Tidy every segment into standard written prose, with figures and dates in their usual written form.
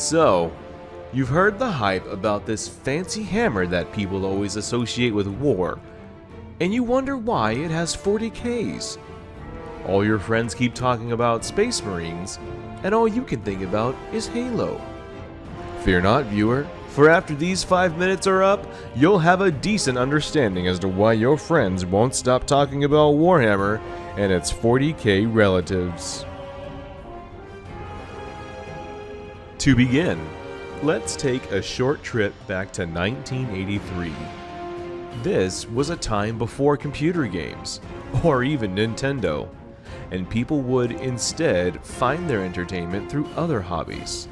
So, you've heard the hype about this fancy hammer that people always associate with war, and you wonder why it has 40 Ks. All your friends keep talking about Space Marines, and all you can think about is Halo. Fear not, viewer, for after these 5 minutes are up, you'll have a decent understanding as to why your friends won't stop talking about Warhammer and its 40K relatives. To begin, let's take a short trip back to 1983. This was a time before computer games, or even Nintendo, and people would instead find their entertainment through other hobbies.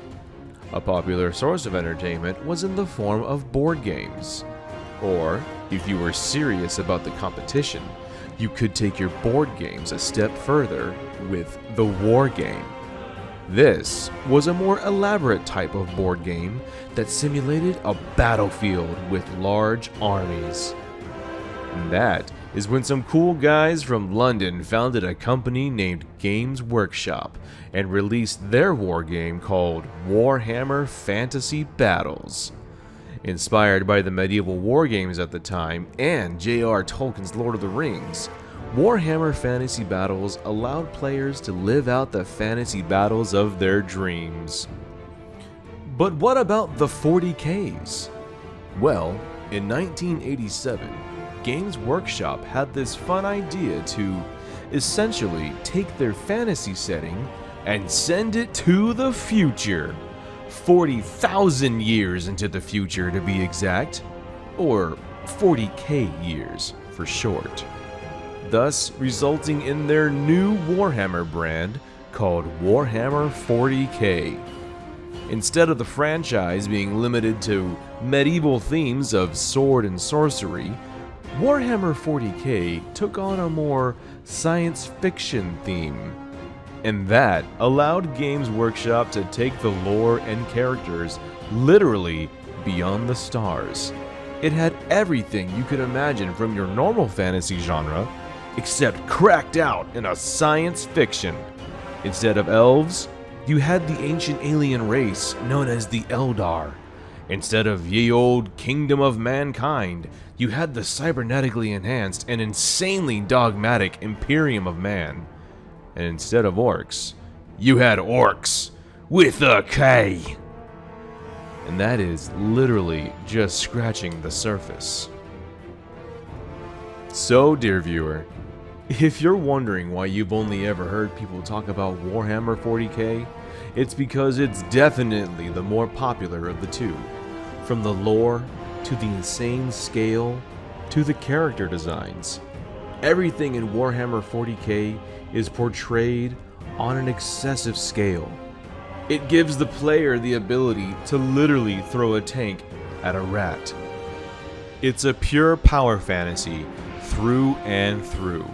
A popular source of entertainment was in the form of board games. Or, if you were serious about the competition, you could take your board games a step further with the war game. This was a more elaborate type of board game that simulated a battlefield with large armies. And that is when some cool guys from London founded a company named Games Workshop and released their war game called Warhammer Fantasy Battles. Inspired by the medieval war games at the time and J.R. Tolkien's Lord of the Rings, Warhammer Fantasy Battles allowed players to live out the fantasy battles of their dreams. But what about the 40Ks? Well, in 1987, Games Workshop had this fun idea to essentially take their fantasy setting and send it to the future. 40,000 years into the future to be exact, or 40K years for short. Thus resulting in their new Warhammer brand called Warhammer 40K. Instead of the franchise being limited to medieval themes of sword and sorcery, Warhammer 40K took on a more science fiction theme. And that allowed Games Workshop to take the lore and characters literally beyond the stars. It had everything you could imagine from your normal fantasy genre, except cracked out in a science fiction. Instead of elves, you had the ancient alien race known as the Eldar. Instead of ye old kingdom of mankind, you had the cybernetically enhanced and insanely dogmatic Imperium of Man. And instead of orcs, you had orcs with a K. And that is literally just scratching the surface. So, dear viewer, if you're wondering why you've only ever heard people talk about Warhammer 40K, it's because it's definitely the more popular of the two. From the lore, to the insane scale, to the character designs. Everything in Warhammer 40K is portrayed on an excessive scale. It gives the player the ability to literally throw a tank at a rat. It's a pure power fantasy through and through.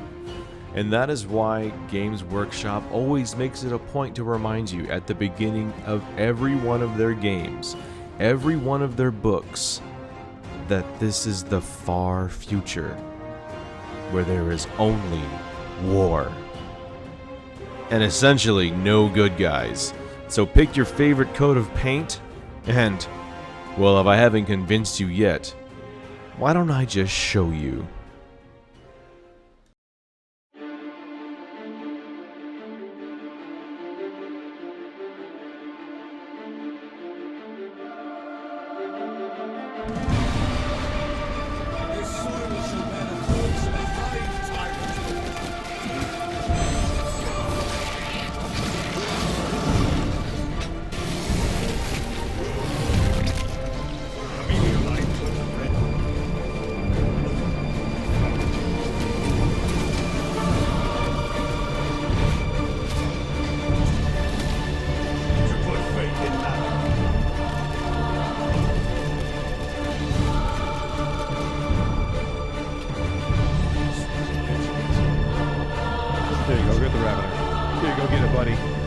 And that is why Games Workshop always makes it a point to remind you at the beginning of every one of their games, every one of their books, that this is the far future, where there is only war. And essentially no good guys. So pick your favorite coat of paint, and, well, if I haven't convinced you yet, why don't I just show you? There you go, get the rabbit. Here you go, get it, buddy.